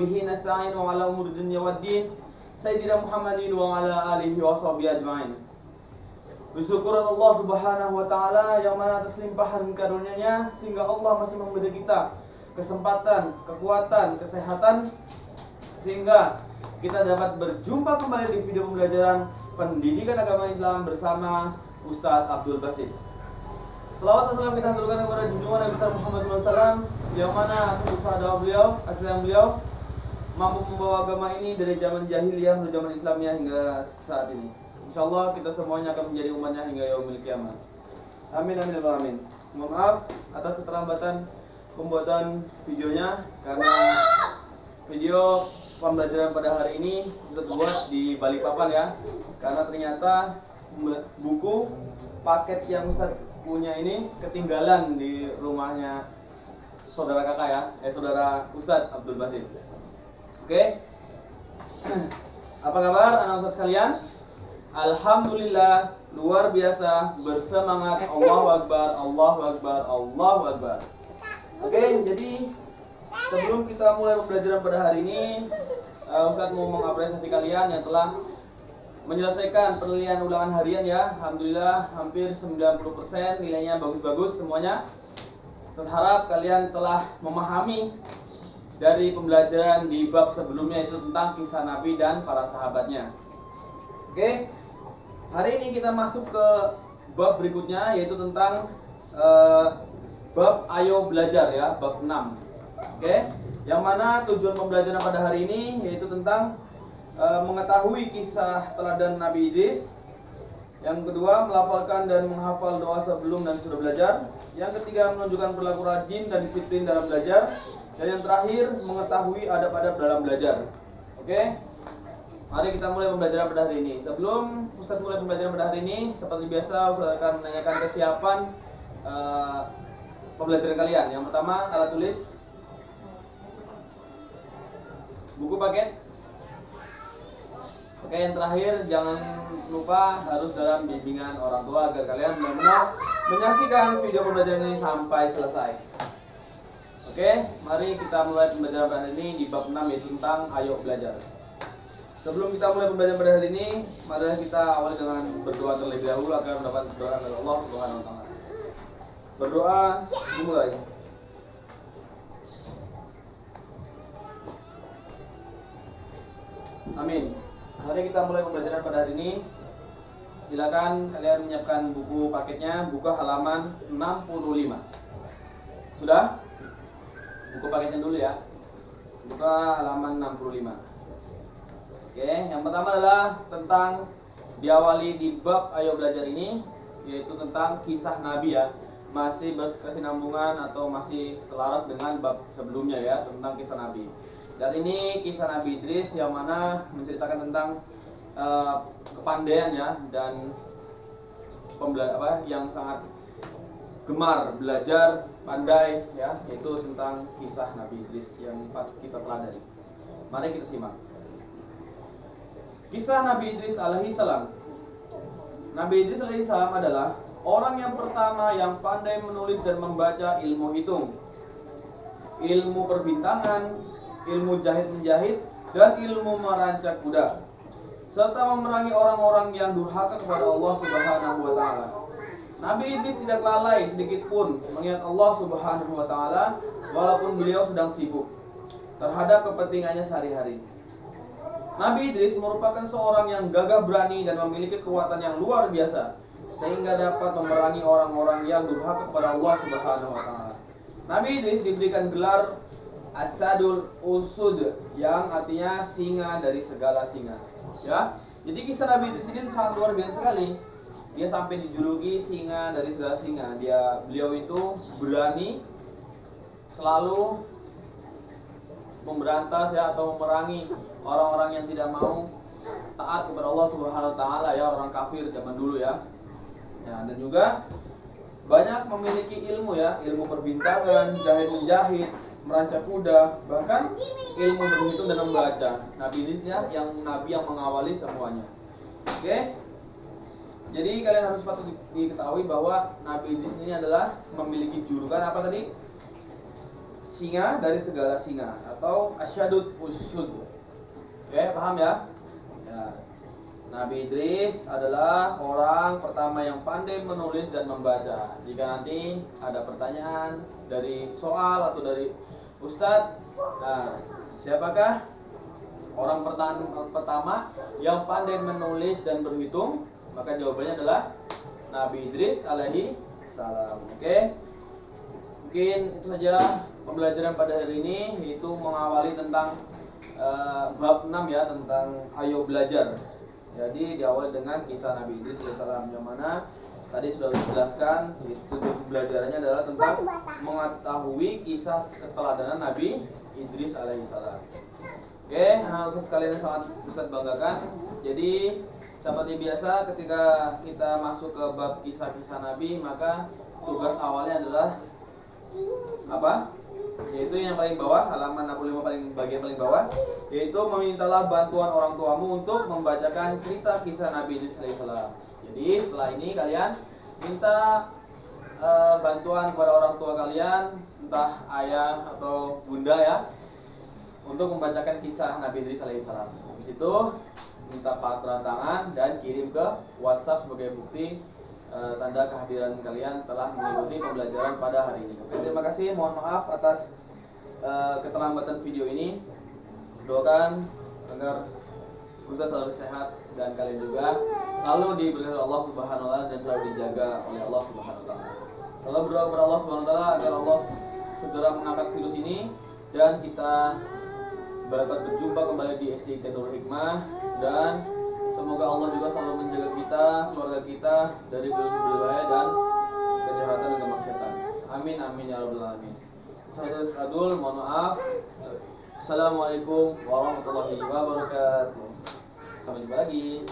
bihi nasta'in wa ala umuri dunya waddin Sayyidina Muhammadin wa ala alihi wa sahbihi ajma'in. Bersyukur Allah Subhanahu wa taala yang mana atas limpahan karunia-Nya sehingga Allah masih memberi kita kesempatan, kekuatan, kesehatan sehingga kita dapat berjumpa kembali di video pembelajaran pendidikan agama Islam bersama Ustadz Abdul Basit. Selawat dan salam kita haturkan kepada junjungan Nabi Muhammad SAW yang mana usaha dakwah beliau, asal beliau mampu membawa agama ini dari zaman jahiliyah menuju zaman Islamnya hingga saat ini. Insyaallah kita semuanya akan menjadi umatnya hingga yaumil kiamat. Amin amin amin. Mohon maaf atas keterlambatan pembuatan videonya karena video pembelajaran pada hari ini kita buat di Balikpapan ya. Karena ternyata buku paket yang Ustadz punya ini ketinggalan di rumahnya saudara kakak ya, saudara Ustadz Abdul Basit. Oke. Apa kabar anak Ustadz sekalian? Alhamdulillah, luar biasa, bersemangat. Allahu Akbar, Allahu Akbar, Allahu Akbar. Oke, jadi sebelum kita mulai pembelajaran pada hari ini, Ustadz mau mengapresiasi kalian yang telah menyelesaikan penilaian ulangan harian ya. Alhamdulillah hampir 90% nilainya bagus-bagus semuanya. Ustadz harap kalian telah memahami dari pembelajaran di bab sebelumnya itu tentang kisah Nabi dan para sahabatnya. Oke, hari ini kita masuk ke bab berikutnya yaitu tentang bab ayo belajar ya, bab 6. Oke, yang mana tujuan pembelajaran pada hari ini yaitu tentang mengetahui kisah teladan Nabi Idris. Yang kedua, melafalkan dan menghafal doa sebelum dan sudah belajar. Yang ketiga, menunjukkan perilaku rajin dan disiplin dalam belajar. Dan yang terakhir, mengetahui adab-adab dalam belajar. Oke, mari kita mulai pembelajaran pada hari ini. Sebelum Ustadz mulai pembelajaran pada hari ini, seperti biasa Ustadz akan menanyakan kesiapan pembelajaran kalian. Yang pertama, alat tulis, buku paket. Oke, yang terakhir jangan lupa harus dalam bimbingan orang tua agar kalian benar-benar menyaksikan video pembelajaran ini sampai selesai. Oke, mari kita mulai pembelajaran pada hari ini di bab 6 yaitu tentang ayo belajar. Sebelum kita mulai pembelajaran pada hari ini, mari kita awali dengan berdoa terlebih dahulu agar mendapat doa dari Allah Subhanahu wa taala. Berdoa dimulai. Amin. Mari kita mulai pembelajaran pada hari ini. Silakan kalian menyiapkan buku paketnya, buka halaman 65. Sudah? Buku paketnya dulu ya. Buka halaman 65. Oke, yang pertama adalah tentang diawali di bab ayo belajar ini yaitu tentang kisah Nabi ya. Masih berkesinambungan atau masih selaras dengan bab sebelumnya ya, tentang kisah Nabi. Dan ini kisah Nabi Idris yang mana menceritakan tentang kepandaian ya dan yang sangat gemar belajar, pandai ya, itu tentang kisah Nabi Idris yang patut kita teladani. Mari kita simak. Kisah Nabi Idris alaihi salam. Nabi Idris alaihi salam adalah orang yang pertama yang pandai menulis dan membaca ilmu hitung, ilmu perbintangan, ilmu jahit-menjahit, dan ilmu merancak kuda, serta memerangi orang-orang yang durhaka kepada Allah Subhanahu wa taala. Nabi Idris tidak lalai sedikit pun mengingat Allah Subhanahu wa taala walaupun beliau sedang sibuk terhadap kepentingannya sehari-hari. Nabi Idris merupakan seorang yang gagah berani dan memiliki kekuatan yang luar biasa sehingga dapat memerangi orang-orang yang durhaka kepada Allah Subhanahu wa taala. Nabi Idris diberikan gelar Asadul Usud yang artinya singa dari segala singa. Ya, jadi kisah Nabi Idris ini sangat luar biasa sekali. Dia sampai dijuluki singa dari segala singa. Beliau itu berani, selalu memberantas ya atau memerangi orang-orang yang tidak mau taat kepada Allah Subhanahu wa taala ya, orang kafir zaman dulu ya. Ya, dan juga banyak memiliki ilmu ya, ilmu perbintangan, jahit-menjahit, merancak kuda, bahkan ilmu berhitung dan membaca. Nabi Idris yang nabi yang mengawali semuanya. Oke. Jadi kalian harus patut diketahui bahwa Nabi Idris ini adalah memiliki julukan apa tadi? singa dari segala singa atau asyadud usyud. Oke, paham ya? Ya. Nabi Idris adalah orang pertama yang pandai menulis dan membaca. Jika nanti ada pertanyaan dari soal atau dari Ustadz, nah, siapakah orang pertama yang pandai menulis dan berhitung? Maka jawabannya adalah Nabi Idris alaihi salam. Oke. Mungkin itu saja pembelajaran pada hari ini, yaitu mengawali tentang bab 6 ya, tentang ayo belajar. Jadi diawali dengan kisah Nabi Idris alaihissalam, yang mana tadi sudah dijelaskan, itu pembelajarannya adalah tentang mengetahui kisah keteladanan Nabi Idris alaihissalam. Oke, anak Ustaz sekalian yang sangat Ustaz banggakan. Jadi seperti biasa ketika kita masuk ke bab kisah-kisah Nabi, maka tugas awalnya adalah apa? Yaitu yang paling bawah, halaman 65 bagian paling bawah, yaitu memintalah bantuan orang tuamu untuk membacakan cerita kisah Nabi Idris alaihissalam. Jadi setelah ini kalian minta bantuan kepada orang tua kalian, entah ayah atau bunda ya, untuk membacakan kisah Nabi Idris alaihissalam. Habis itu minta tanda tangan dan kirim ke WhatsApp sebagai bukti tanda kehadiran kalian telah mengikuti pembelajaran pada hari ini. Oke, terima kasih, mohon maaf atas keterlambatan video ini. Doakan agar Ustaz selalu sehat dan kalian juga selalu diberkahi Allah Subhanahu wa taala dan selalu dijaga oleh Allah Subhanahu wa taala. Selalu berdoa kepada Allah Subhanahu wa taala agar Allah segera mengangkat virus ini dan kita dapat berjumpa kembali di SDIK Darul Hikmah, dan semoga Allah juga selalu menjaga kita, keluarga kita dari virus-virus dan kejahatan dan kemaksiatan. Amin amin ya rabbal alamin. Sadul, mohon maaf. Assalamualaikum warahmatullahi wabarakatuh. Sampai jumpa lagi.